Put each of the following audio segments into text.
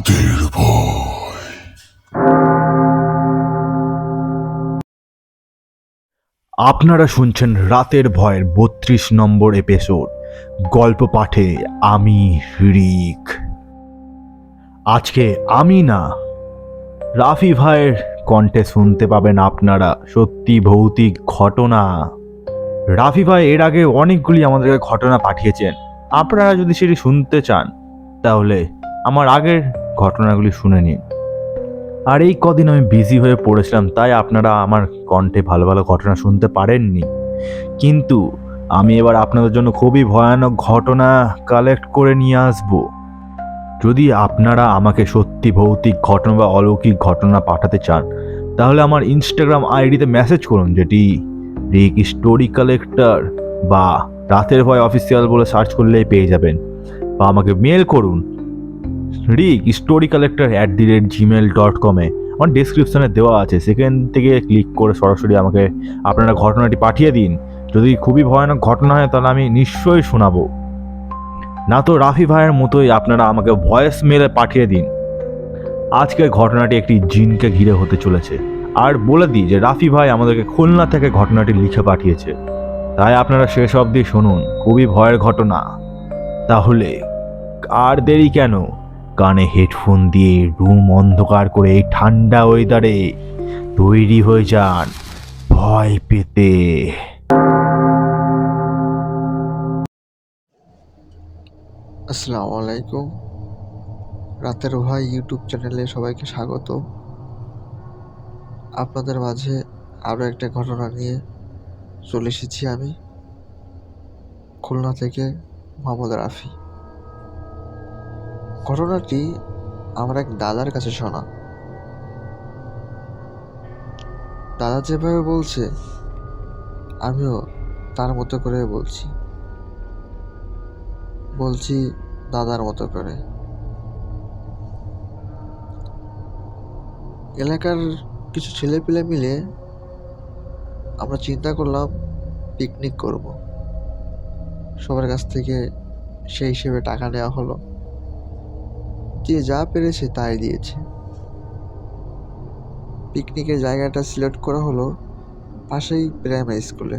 রাতের ভয়। আপনারা শুনছেন রাতের ভয়ের ৩২ নম্বর এপিসোড। গল্প পাঠে আমি রিক। আজকে আমি না, রাফি ভাইয়ের কণ্ঠে শুনতে পাবেন আপনারা সত্যি ভৌতিক ঘটনা। রাফি ভাই এর আগে অনেকগুলি আমাদেরকে ঘটনা পাঠিয়েছেন। আপনারা যদি সেটি শুনতে চান তাহলে আমার আগের ঘটনাগুলি শুনে নিন। আর এই কদিন আমি বিজি হয়ে পড়েছিলাম, তাই আপনারা আমার কণ্ঠে ভালো ভালো ঘটনা শুনতে পারেননি। কিন্তু আমি এবার আপনাদের জন্য খুবই ভয়ানক ঘটনা কালেক্ট করে নিয়ে আসব। যদি আপনারা আমাকে সত্যি ভৌতিক ঘটনা বা অলৌকিক ঘটনা পাঠাতে চান তাহলে আমার ইনস্টাগ্রাম আইডিতে মেসেজ করুন, যেটি রিক স্টোরি কালেক্টর বা রাতের ভয় অফিসিয়াল বলে সার্চ করলেই পেয়ে যাবেন। বা আমাকে মেল করুন rickstorycollector@gmail.com-এ। আমার ডিসক্রিপশনে দেওয়া আছে, সেখান থেকে ক্লিক করে সরাসরি আমাকে আপনারা ঘটনাটি পাঠিয়ে দিন। যদি খুবই ভয়ানক ঘটনা হয় তাহলে আমি নিশ্চয়ই শোনাবো। না তো রাফি ভাইয়ের মতোই আপনারা আমাকে ভয়েস মেলে পাঠিয়ে দিন। আজকের ঘটনাটি একটি জিনকে ঘিরে হতে চলেছে। আর বলে দিই যে রাফি ভাই আমাদেরকে খুলনা থেকে ঘটনাটি লিখে পাঠিয়েছে, তাই আপনারা শেষ অবধি শুনুন। খুবই ভয়ের ঘটনা। তাহলে আর দেরি কেন, কানে হেডফোন দিয়ে রুম অন্ধকার করে এই ঠান্ডা ওয়েদারে তৈরি হয়ে যান ভয় পেতে। আসসালামু আলাইকুম। রাতের ভয় ইউটিউব চ্যানেলে সবাইকে স্বাগত। আপনাদের মাঝে আরও একটা ঘটনা নিয়ে চলে এসেছি আমি, খুলনা থেকে মোহাম্মদ রাফি। ঘটনাটি আমার এক দাদার কাছে শোনা। দাদা যেভাবে বলছে আমিও তার মতো করে বলছি দাদার মতো করে। এলাকার কিছু ছেলেপিলে মিলে আমরা চিন্তা করলাম পিকনিক করব। সবার কাছ থেকে সেই হিসেবে টাকা নেওয়া হলো, যে যা পেরেছে তাই দিয়েছে। পিকনিকের জায়গাটা সিলেক্ট করা হলো পাশেই প্রাইমারি স্কুলে।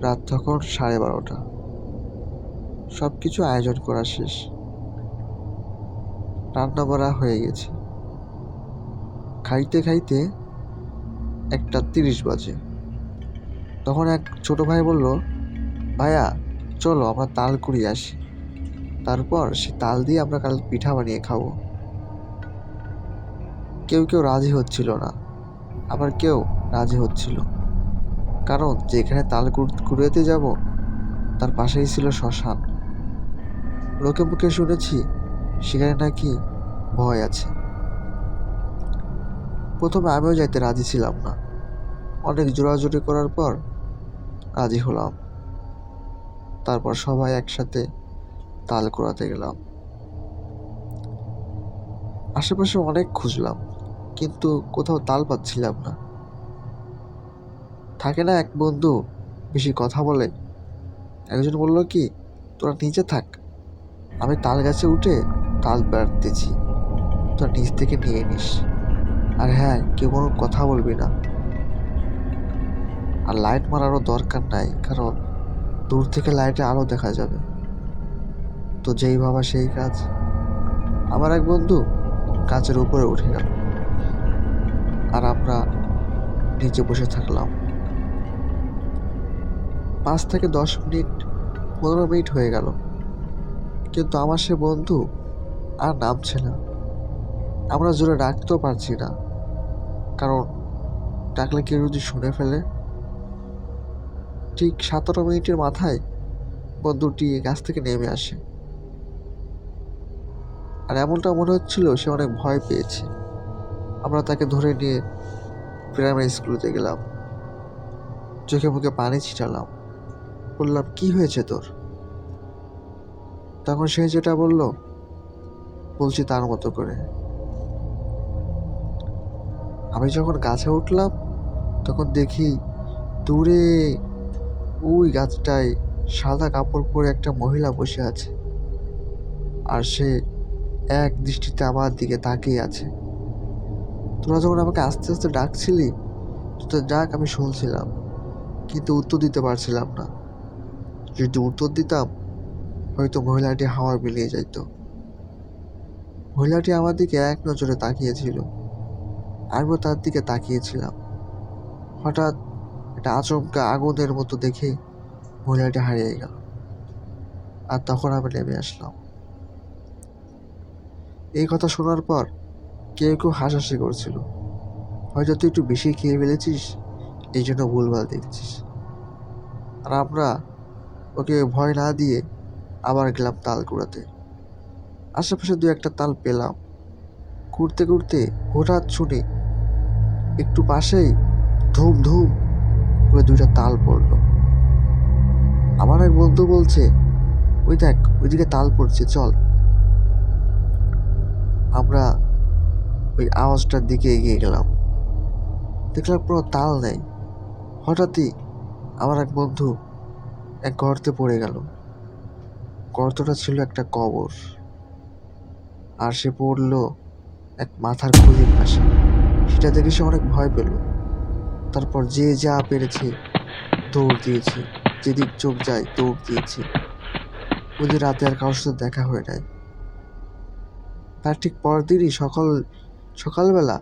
রাত তখন 12:30। সব কিছু আয়োজন করা শেষ, রান্না বাড়া হয়ে গেছে। খাইতে খাইতে 1:30 বাজে। তখন এক ছোট ভাই বলল, ভাইয়া চলো আমরা তাল কুড়িয়ে আসি, তারপর সে তাল দিয়ে আমরা কাল পিঠা বানিয়ে খাবো। কেউ কেউ রাজি হচ্ছিল না, আবার কেউ রাজি হচ্ছিল, কারণ যেখানে তাল কুড়াতে যাব তার পাশেই ছিল শ্মশান। লোকে মুখে শুনেছি সেখানে নাকি ভয় আছে। প্রথমে আমিও যাইতে রাজি ছিলাম না, অনেক জোরাজুরি করার পর রাজি হলাম। তারপর সবাই একসাথে তাল কুড়াতে গেলাম। আশেপাশে অনেক খুঁজলাম, কিন্তু কোথাও তাল পাচ্ছিলাম না। থাকে না এক বন্ধু বেশি কথা বলে, একজন বলল কি, তোরা নিচে থাক, আমি তাল গাছে উঠে তাল পাড়তেছি, তোরা নিচ থেকে নিয়ে নিস। আর হ্যাঁ, কেউ কোনো কথা বলবি না। আর লাইট মারারও দরকার নাই, কারণ দূর থেকে লাইটে আলো দেখা যাবে। তো যেই ভাবা সেই কাজ। আমার এক বন্ধু গাছের উপরে উঠে গেল, আর আমরা নিচে বসে থাকলাম। 5 থেকে 10 মিনিট 15 মিনিট হয়ে গেল, কিন্তু আমার সে বন্ধু আর নামছে না। আমরা জোরে ডাকতেও পারছি না, কারণ ডাকলে কেউ যদি শুনে ফেলে। ঠিক 17 মিনিটের মাথায় বন্ধুটি গাছ থেকে নেমে আসে, আর এমনটা মনে হচ্ছিল সে অনেক ভয় পেয়েছে। আমরা তাকে ধরে নিয়ে প্রাইমারি স্কুলেতে গেলাম, চোখে মুখে পানি ছিটালাম, বললাম কি হয়েছে তোর? তখন সে যেটা বলছি তার মতো করে। আমি যখন গাছে উঠলাম তখন দেখি দূরে ওই গাছটায় সাদা কাপড় পরে একটা মহিলা বসে আছে, আর সে এক দৃষ্টিতে আমার দিকে তাকিয়ে আছে। তোরা যখন আমাকে আস্তে আস্তে ডাকছিলি, তোদের ডাক আমি শুনছিলাম, কিন্তু উত্তর দিতে পারছিলাম না। যদি উত্তর দিতাম, হয়তো মহিলাটি হাওয়া মিলিয়ে যাইত। মহিলাটি আমার দিকে এক নজরে তাকিয়েছিল, আমিও তার দিকে তাকিয়েছিলাম। হঠাৎ একটা আচমকা আগুনের মতো দেখে মহিলাটি হারিয়ে গেল, আর তখন আমি নেমে আসলাম। এই কথা শোনার পর কেউ কেউ হাসাহাসি করছিল, হয়তো তুই একটু বেশি খেয়ে ফেলেছিস, এই জন্য ভুলভাল দেখছিস। আর আমরা ওকে ভয় না দিয়ে আবার গেলাম তাল কুড়াতে। আশেপাশে দু একটা তাল পেলাম। কুড়তে কুড়তে হঠাৎ শুনি একটু পাশেই ধুম ধুম করে দুইটা তাল পড়লো। আমার এক বন্ধু বলছে, ওই দেখ ওইদিকে তাল পড়ছে, চল। আমরা ওই আওয়াজটার দিকে এগিয়ে গেলাম। দেখলাম পুরো তাল নেই। হঠাৎই আমার এক বন্ধু এক গর্তে পড়ে গেল। গর্তটা ছিল একটা কবর, আর সে পড়লো এক মাথার খুলির পাশে। সেটা দেখে সে অনেক ভয় পেল। তারপর যে যা পেরেছে দৌড় দিয়েছে, যেদিক চোখ যায় দৌড় দিয়েছে। ওদের রাতে আর কারোর সাথে দেখা হয়ে নাই। তার ঠিক পরের দিনই সকালবেলা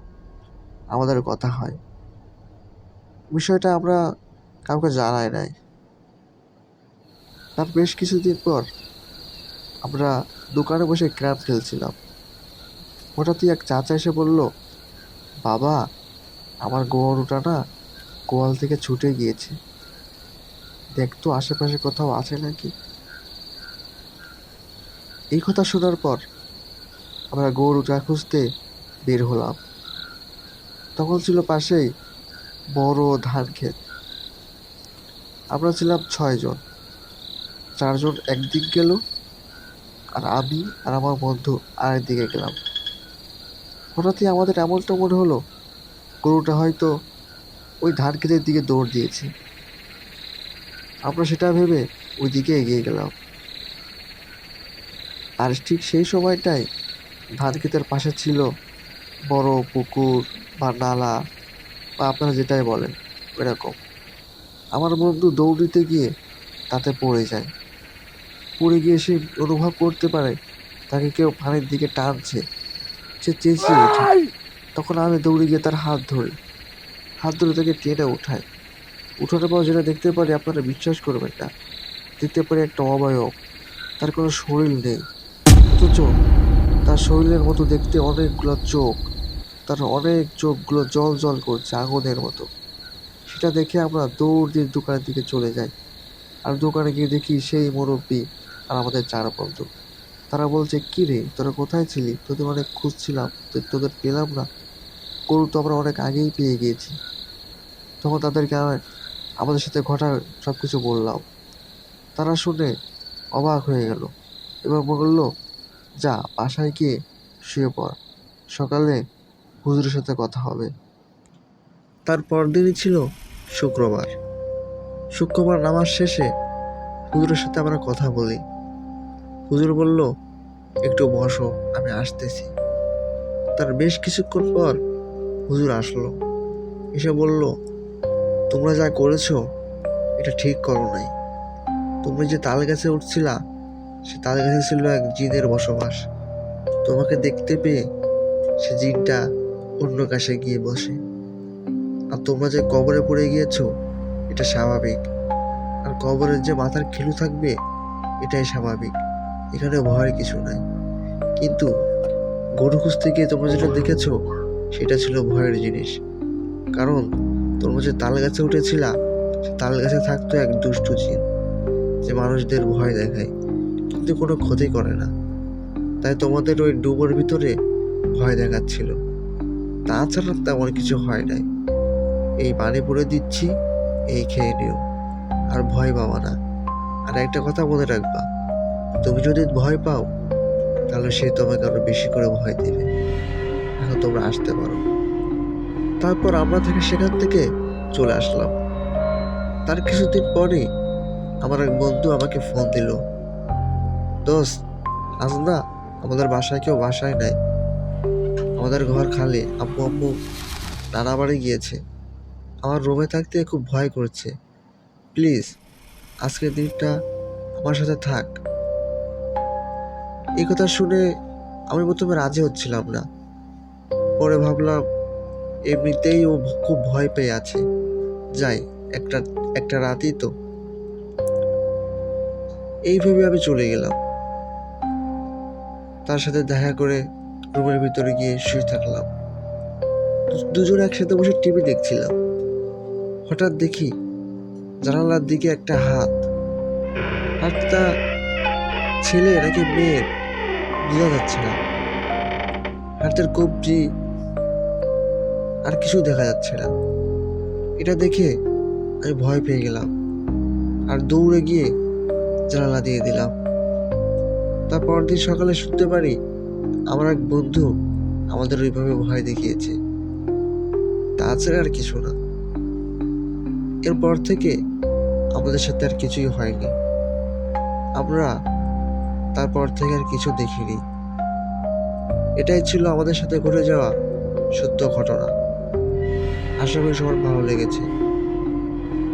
আমাদের কথা হয়। বিষয়টা আমরা কাউকে জানাই নাই। তার বেশ কিছুদিন পর আমরা দোকানে বসে ক্র্যাম খেলছিলাম। হঠাৎই এক চাচা এসে বলল, বাবা, আমার গরুটা না গোয়াল থেকে ছুটে গিয়েছে, দেখতো আশেপাশে কোথাও আছে নাকি। এই কথা শোনার পর আমরা গরুটা খুঁজতে বের হলাম। তখন ছিল পাশেই বড় ধান ক্ষেত। আমরা ছিলাম 6 জন। 4 জন একদিক গেল, আর আমি আর আমার বন্ধু আরেক দিকে গেলাম। হঠাৎই আমাদের এমনটা মনে হলো গরুটা হয়তো ওই ধান ক্ষেতের দিকে দৌড় দিয়েছে। আমরা সেটা ভেবে ওই দিকে এগিয়ে গেলাম। আর ঠিক সেই সময়টাই ধান ক্ষেতের পাশে ছিল বড় পুকুর বা নালা, বা আপনারা যেটাই বলেন এরকম। আমার বন্ধু দৌড় দিতে গিয়ে তাতে পড়ে যায়। পড়ে গিয়ে সে অনুভব করতে পারে তাকে কেউ পানির দিকে টানছে। সে চেঁচিয়ে ওঠে। তখন আমি দৌড়ে গিয়ে তার হাত ধরে তাকে টেনে উঠাই। উঠানোর পর যেটা দেখতে পারি, আপনারা বিশ্বাস করবেন না, দেখতে পারি একটা অবয়ব। তার কোনো শরীর নেই, অথচ তার শরীরের মতো দেখতে অনেকগুলো চোখ। তার অনেক চোখগুলো জল জল করছে আগুনের মতো। সেটা দেখে আমরা দৌড় দিয়ে দোকানের দিকে চলে যাই। আর দোকানে গিয়ে দেখি সেই মুরব্বি আর আমাদের 4 বন্ধু। তারা বলছে, কি রে, তোরা কোথায় ছিলি? তোদের অনেক খুঁজছিলাম, তোদের পেলাম না। গরু তো আমরা অনেক আগেই পেয়ে গিয়েছি। তখন তাদেরকে আমাদের সাথে ঘটা সব কিছু বললাম। তারা শুনে অবাক হয়ে গেল এবং বলল, যা বাসায় গিয়ে শুয়ে পড়, সকালে হুজুরের সাথে কথা হবে। তার পরদিনই ছিল শুক্রবার। শুক্রবার নামাজ শেষে হুজুরের সাথে আমরা কথা বলি। হুজুর বলল, একটু বসো, আমি আসতেছি। তার বেশ কিছুক্ষণ পর হুজুর আসলো। এসে বলল, তোমরা যা করেছো এটা ঠিক করো নাই। তোমরা যে তাল গাছে উঠছিলা, সে তাল গাছে ছিল এক জিনের বসবাস। তোমাকে দেখতে পেয়ে সে জিনটা অন্য গাছে গিয়ে বসে। আর তোমরা যে কবরে পড়ে গিয়েছো এটা স্বাভাবিক। আর কবরের যে মাথার খিলু থাকবে এটাই স্বাভাবিক, এখানে ভয়ের কিছু নাই। কিন্তু গরু খুঁজতে গিয়ে তোমরা যেটা দেখেছো সেটা ছিল ভয়ের জিনিস। কারণ তোমরা যে তাল গাছে উঠেছিলা, সে তাল গাছে থাকতো এক দুষ্টু জিন, যে মানুষদের ভয় দেখায় কিন্তু কোনো ক্ষতি করে না। তাই তোমাদের ওই ডুবোর ভিতরে ভয় দেখাচ্ছিল, তাছাড়া তেমন কিছু হয় নাই। এই পানি পড়ে দিচ্ছি, এই খেয়ে নিও, আর ভয় পাবা না। আর একটা কথা মনে রাখবা, তুমি যদি ভয় পাও তাহলে সে তোমাকে আরো বেশি করে ভয় দেবে। এখন তোমরা আসতে পারো। তারপর আমরা সেখান থেকে চলে আসলাম। তার কিছুদিন পরে আমার এক বন্ধু আমাকে ফোন দিল, দোস্ত, আজ না আমাদের বাসায় কেউ বাসায় নাই, আমাদের ঘর খালি। আম্মু নানা বাড়ি গিয়েছে। আমার রুমে থাকতে খুব ভয় করছে। প্লিজ আজকের দিনটা আমার সাথে থাক। এই কথা শুনে আমি প্রথমে রাজি হচ্ছিলাম না। পরে ভাবলাম এমনিতেই ও খুব ভয় পেয়ে আছে, যাই একটা একটা রাতই তো। এই ভেবে আমি চলে গেলাম। তার সাথে দেখা করে রুমের ভিতরে গিয়ে শুয়ে থাকলাম। দুজন একসাথে বসে টিভি দেখছিলাম। হঠাৎ দেখি জানালার দিকে একটা হাত। হাতটা ছেলে নাকি মেয়ের বোঝা যাচ্ছে না। হাতের কবজি আর কিছু দেখা যাচ্ছে না। এটা দেখে আমি ভয় পেয়ে গেলাম আর দৌড়ে গিয়ে জানালা দিয়ে দিলাম। তারপর দিন সকালে শুনতে পারি আমার এক বন্ধু আমাদের ওইভাবে ভয় দেখিয়েছে। তাছাড়া আর কিছু না। এরপর থেকে আমাদের সাথে আর কিছুই হয়নি। আমরা তারপর থেকে আর কিছু দেখিনি। এটাই ছিল আমাদের সাথে ঘটে যাওয়া সত্য ঘটনা। আশা করি সবার ভালো লেগেছে।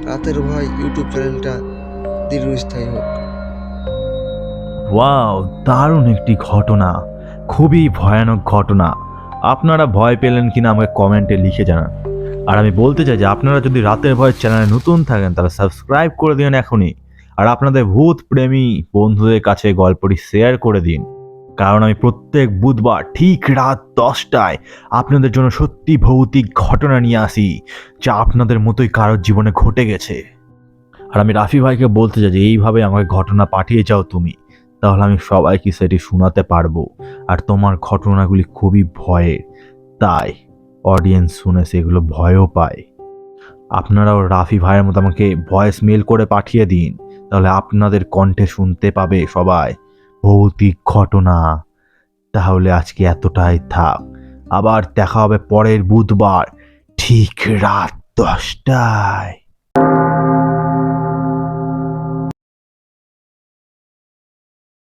রাতের ভয় ইউটিউব চ্যানেলটা দীর্ঘস্থায়ী হোক। ওয়াও, দারুণ একটি ঘটনা, খুবই ভয়ানক ঘটনা। আপনারা ভয় পেলেন কিনা আমাকে কমেন্টে লিখে জানান। আর আমি বলতে চাই যে আপনারা যদি রাতের ভয়ের চ্যানেলে নতুন থাকেন তাহলে সাবস্ক্রাইব করে দিন এখনই। আর আপনাদের ভূত প্রেমী বন্ধুদের কাছে গল্পটি শেয়ার করে দিন, কারণ আমি প্রত্যেক বুধবার ঠিক রাত 10টায় আপনাদের জন্য সত্যি ভৌতিক ঘটনা নিয়ে আসি, যা আপনাদের মতোই কারোর জীবনে ঘটে গেছে। আর আমি রাফি ভাইকে বলতে চাই যে এইভাবে আমাকে ঘটনা পাঠিয়ে যাও তুমি, তাহলে আমি সবাইকে সেটি শোনাতে পারবো। আর তোমার ঘটনাগুলি খুবই ভয়ের, তাই অডিয়েন্স শুনে সেগুলো ভয়ও পায়। আপনারাও রাফি ভাইয়ের মতো আমাকে ভয়েস মেল করে পাঠিয়ে দিন, তাহলে আপনাদের কণ্ঠে শুনতে পাবে সবাই ভৌতিক ঘটনা। তাহলে আজকে এতটাই থাক, আবার দেখা হবে পরের বুধবার ঠিক রাত 10টায়।